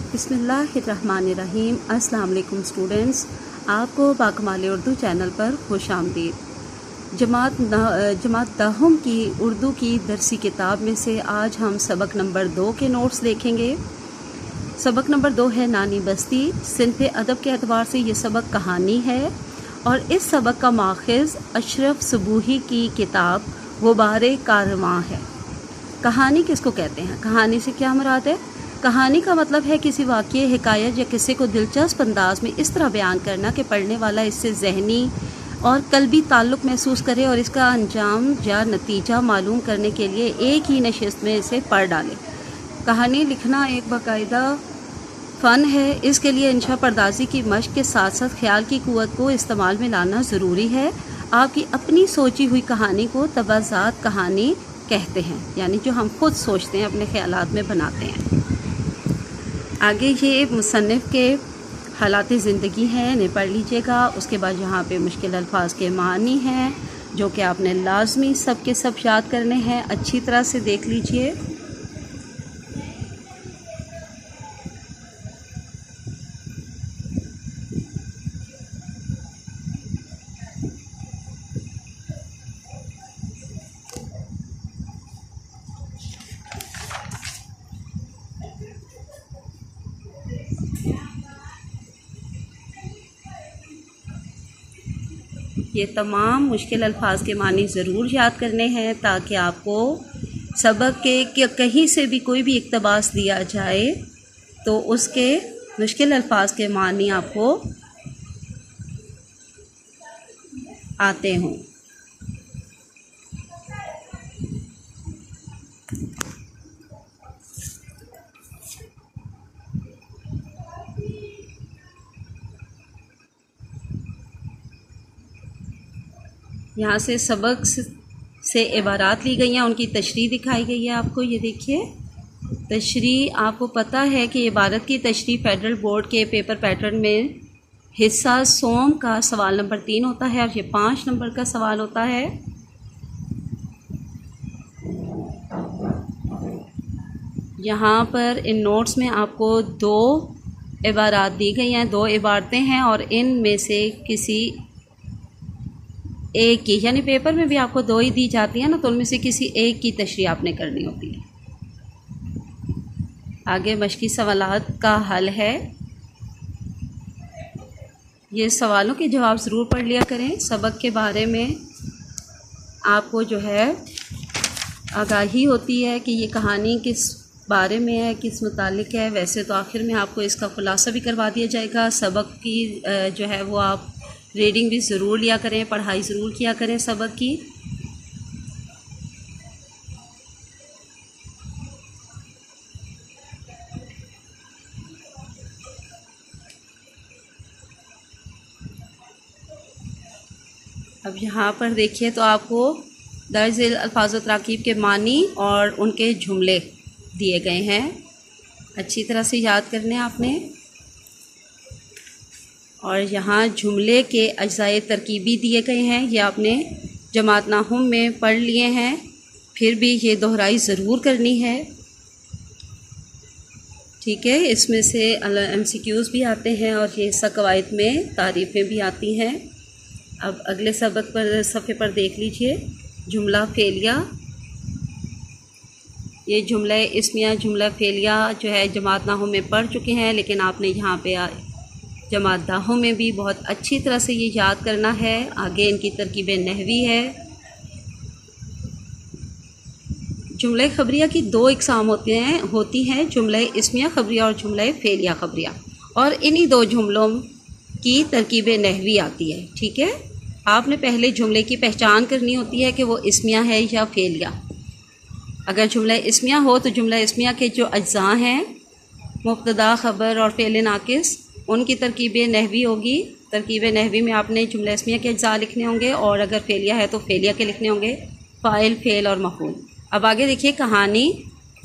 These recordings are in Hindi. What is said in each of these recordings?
बिस्मिल्लाहिर्रहमानिर्रहीम। अस्सलाम वालेकुम स्टूडेंट्स, आपको बाकमाल उर्दू चैनल पर खुश आमदीद। जमात दाहम की उर्दू की दरसी किताब में से आज हम सबक नंबर 2 के नोट्स देखेंगे। सबक नंबर 2 है नानी बस्ती। सिन्फ़े अदब के अतबार से ये सबक कहानी है और इस सबक का माखज़ अशरफ सुबूही की किताब गुबारे कारवां है। कहानी किसको कहते हैं? कहानी से क्या मुराद है? कहानी का मतलब है किसी वाक़ये, हिकायत या किस्से को दिलचस्प अंदाज में इस तरह बयान करना कि पढ़ने वाला इससे ज़हनी और क़ल्बी ताल्लुक़ महसूस करे और इसका अंजाम या नतीजा मालूम करने के लिए एक ही नशिस्त में इसे पढ़ डाले। कहानी लिखना एक बाकायदा फ़न है। इसके लिए इंशा पर्दाजी की मशक़ के साथ साथ ख़्याल की क़ुव्वत को इस्तेमाल में लाना ज़रूरी है। आपकी अपनी सोची हुई कहानी को तवाज़ात कहानी कहते हैं, यानी जो हम खुद सोचते हैं, अपने ख़यालात में बनाते हैं। आगे ये मुसन्निफ़ के हालात ज़िंदगी हैं, इन्हें पढ़ लीजिएगा। उसके बाद यहाँ पे मुश्किल अल्फाज के मानी हैं जो कि आपने लाजमी सब के सब याद करने हैं। अच्छी तरह से देख लीजिए। ये तमाम मुश्किल अल्फाज के मानी ज़रूर याद करने हैं ताकि आपको सबक के कहीं से भी कोई भी इक़्तिबास दिया जाए तो उसके मुश्किल अल्फाज के मानी आपको आते हों। यहाँ से सबक से इबारात ली गई हैं, उनकी तशरीह दिखाई गई है आपको। ये देखिए तशरीह। आपको पता है कि इबारत की तशरीह फेडरल बोर्ड के पेपर पैटर्न में हिस्सा सोम का सवाल नंबर 3 होता है और ये 5 नंबर का सवाल होता है। यहाँ पर इन नोट्स में आपको 2 इबारात दी गई हैं, 2 इबारतें हैं और इनमें से किसी एक की, यानी पेपर में भी आपको 2 ही दी जाती है ना, तो उनमें से किसी एक की तशरीह आपने करनी होती है। आगे मश्की सवालात का हल है। ये सवालों के जवाब ज़रूर पढ़ लिया करें। सबक के बारे में आपको जो है आगाही होती है कि ये कहानी किस बारे में है, किस मुतालिक है। वैसे तो आखिर में आपको इसका खुलासा भी करवा दिया जाएगा। सबक की जो है वो आप रीडिंग भी ज़रूर लिया करें, पढ़ाई ज़रूर किया करें सबक की। अब यहाँ पर देखिए तो आपको दर्ज अल्फाज व तराकीब के मानी और उनके जुमले दिए गए हैं। अच्छी तरह से याद करने आपने। और यहाँ जुमले के अज्जाए तरकीबी दिए गए हैं, ये आपने जमात नाहुम में पढ़ लिए हैं, फिर भी ये दोहराई ज़रूर करनी है। ठीक है, इसमें से MCQs भी आते हैं और ये हिस्सा कवायद में तारीफ़ें भी आती हैं। अब अगले सबक पर सफ़े पर देख लीजिए। जुमला फेलिया। ये जुमला इस्मिया जुमला फेलिया जो है जमात नाहुम में पढ़ चुके हैं, लेकिन आपने यहाँ पे जमात दाहम में भी बहुत अच्छी तरह से ये याद करना है। आगे इनकी तरकीब नहवी है। जुमला खबरिया की 2 इकसाम होती हैं, जुमला इस्मिया खबरिया और जुमला फेलिया खबरिया, और इन्हीं 2 जुमलों की तरकीब नहवी आती है। ठीक है, आपने पहले जुमले की पहचान करनी होती है कि वो इस्मिया है या फेलिया। अगर जुमला इस्मिया हो तो जुमला इस्मिया के जो अज्जा हैं, मुब्तदा, ख़बर और फ़ेल नाकिस, उनकी तरकीब नहवी होगी। तरकीब नहवी में आपने जुमला इस्मिया के अज्जा लिखने होंगे और अगर फेलिया है तो फेलिया के लिखने होंगे, फ़ाइल, फ़ेल और मफ़ूल। अब आगे देखिए कहानी।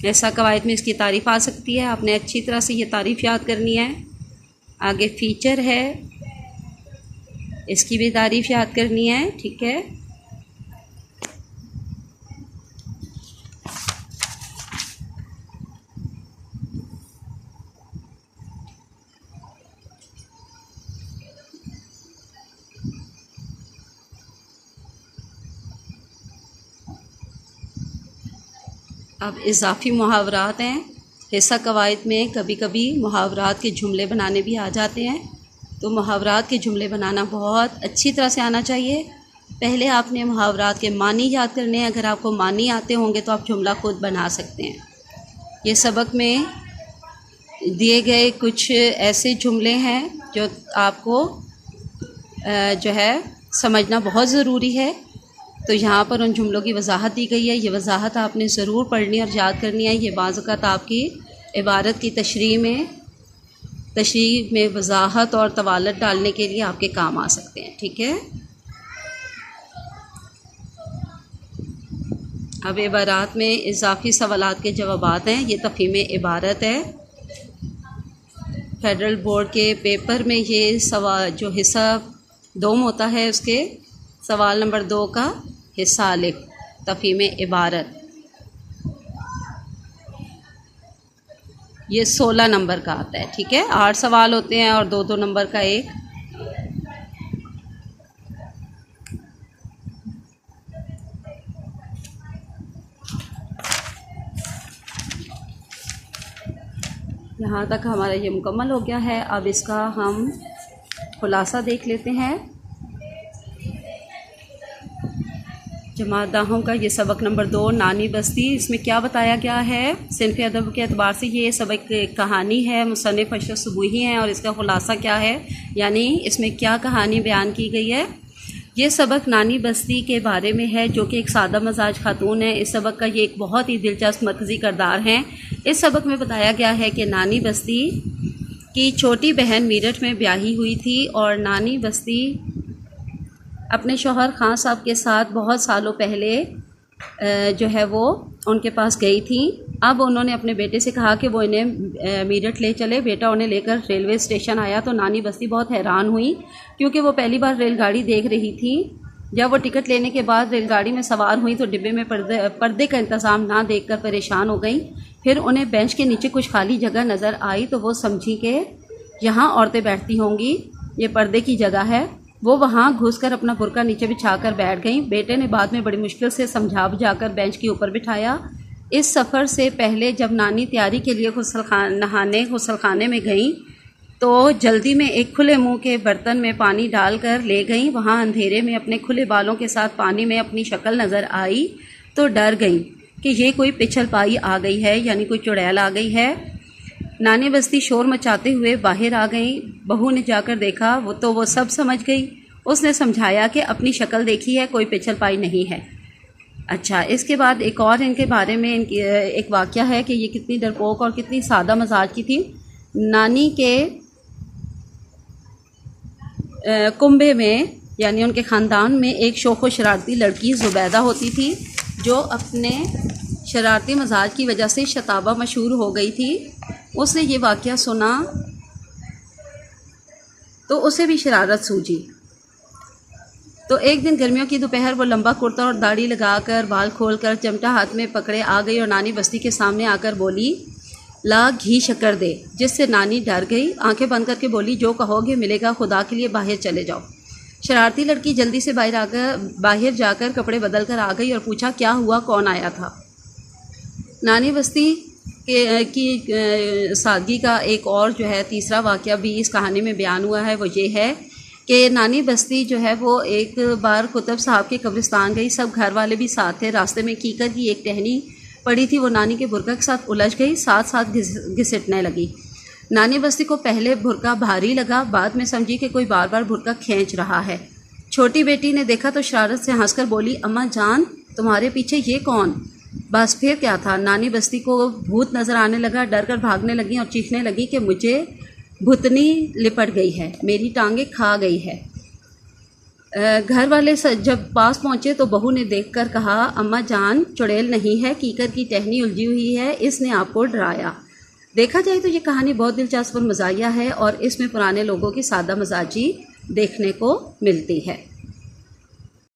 ऐसा कवायद में इसकी तारीफ़ आ सकती है, आपने अच्छी तरह से ये तारीफ़ याद करनी है। आगे फ़ीचर है, इसकी भी तारीफ़ याद करनी है। ठीक है, अब इजाफ़ी मुहावरात हैं। हिस्सा कवायद में कभी कभी मुहावरात के जुमले बनाने भी आ जाते हैं, तो मुहावरात के जुमले बनाना बहुत अच्छी तरह से आना चाहिए। पहले आपने मुहावरात के मानी याद करने हैं। अगर आपको मानी आते होंगे तो आप जुमला खुद बना सकते हैं। ये सबक में दिए गए कुछ ऐसे जुमले हैं जो आपको जो है समझना बहुत ज़रूरी है। तो यहाँ पर उन जुमलों की वजाहत दी गई है। ये वजाहत आपने ज़रूर पढ़नी और याद करनी है। ये बाज़ औक़ात आपकी इबारत की तशरीह में वजाहत और तवालत डालने के लिए आपके काम आ सकते हैं। ठीक है। अब इबारत में इजाफ़ी सवालात के जवाबात हैं। ये तफ़हीम इबारत है। फेडरल बोर्ड के पेपर में ये सवाल जो हिस्सा दोम होता है उसके सवाल नंबर 2 का हिस्सा अलिफ तफ़हीम इबारत, ये 16 नंबर का आता है। ठीक है। 8 सवाल होते हैं और 2-2 नंबर का एक। यहाँ तक हमारा ये मुकम्मल हो गया है। अब इसका हम खुलासा देख लेते हैं। जमात दाहों का ये सबक नंबर 2 नानी बस्ती। इसमें क्या बताया गया है? सिनफ़ अदब के अतबार से ये सबक कहानी है, मुसन्निफ़ अशरफ सुबूही हैं, और इसका खुलासा क्या है, यानी इसमें क्या कहानी बयान की गई है। ये सबक नानी बस्ती के बारे में है, जो कि एक सादा मजाज खातून है। इस सबक का ये एक बहुत ही दिलचस्प मरकज़ी किरदार हैं। इस सबक में बताया गया है कि नानी बस्ती की छोटी बहन मेरठ में ब्याही हुई थी और नानी बस्ती अपने शौहर खान साहब के साथ बहुत सालों पहले जो है वो उनके पास गई थी। अब उन्होंने अपने बेटे से कहा कि वो इन्हें मेरठ ले चले। बेटा उन्हें लेकर रेलवे स्टेशन आया तो नानी बस्ती बहुत हैरान हुई, क्योंकि वो पहली बार रेलगाड़ी देख रही थी। जब वो टिकट लेने के बाद रेलगाड़ी में सवार हुई तो डिब्बे में पर्दे का इंतज़ाम ना देखकर परेशान हो गई। फिर उन्हें बेंच के नीचे कुछ खाली जगह नज़र आई तो वो समझी कि यहाँ औरतें बैठती होंगी, ये पर्दे की जगह है। वो वहाँ घुसकर अपना बुर्का नीचे बिछाकर बैठ गईं। बेटे ने बाद में बड़ी मुश्किल से समझा बुझाकर बेंच के ऊपर बिठाया। इस सफ़र से पहले जब नानी तैयारी के लिए नहाने गुसलखाने में गईं तो जल्दी में एक खुले मुंह के बर्तन में पानी डालकर ले गईं। वहाँ अंधेरे में अपने खुले बालों के साथ पानी में अपनी शक्ल नज़र आई तो डर गईं कि ये कोई पिछल पाई आ गई है, यानी कोई चुड़ैल आ गई है। नानी बस्ती शोर मचाते हुए बाहर आ गई। बहू ने जाकर देखा वो सब समझ गई। उसने समझाया कि अपनी शक्ल देखी है, कोई पिछल पाई नहीं है। अच्छा, इसके बाद एक और इनके बारे में एक वाक़या है कि ये कितनी डरपोक और कितनी सादा मजाज की थी। नानी के कुंबे में यानी उनके ख़ानदान में एक शोखो शरारती लड़की ज़ुबैदा होती थी, जो अपने शरारती मजाज की वजह से शताबा मशहूर हो गई थी। उसने ये वाक़या सुना तो उसे भी शरारत सूझी। तो एक दिन गर्मियों की दोपहर वो लंबा कुर्ता और दाढ़ी लगाकर बाल खोलकर चिमटा हाथ में पकड़े आ गई और नानी बस्ती के सामने आकर बोली, ला घी शक्कर दे। जिससे नानी डर गई, आंखें बंद करके बोली, जो कहोगे मिलेगा, खुदा के लिए बाहर चले जाओ। शरारती लड़की जल्दी से बाहर जाकर कपड़े बदल कर आ गई और पूछा, क्या हुआ, कौन आया था। नानी बस्ती की सादगी का एक और जो है तीसरा वाक़या भी इस कहानी में बयान हुआ है। वो ये है कि नानी बस्ती जो है वो एक बार कुतुब साहब के कब्रिस्तान गई। सब घर वाले भी साथ थे। रास्ते में कीकर की एक टहनी पड़ी थी, वो नानी के बुर्का के साथ उलझ गई, साथ साथ घिसटने लगी। नानी बस्ती को पहले बुर्का भारी लगा, बाद में समझी कि कोई बार बार बुर्का खींच रहा है। छोटी बेटी ने देखा तो शरारत से हंसकर बोली, अम्मा जान, तुम्हारे पीछे ये कौन। बस फिर क्या था, नानी बस्ती को भूत नज़र आने लगा। डर कर भागने लगी और चीखने लगी कि मुझे भूतनी लिपट गई है, मेरी टांगें खा गई है। घर वाले जब पास पहुँचे तो बहू ने देखकर कहा, अम्मा जान, चुड़ैल नहीं है, कीकर की टहनी उलझी हुई है, इसने आपको डराया। देखा जाए तो ये कहानी बहुत दिलचस्प और मज़ाहिया है और इसमें पुराने लोगों की सादा मजाजी देखने को मिलती है।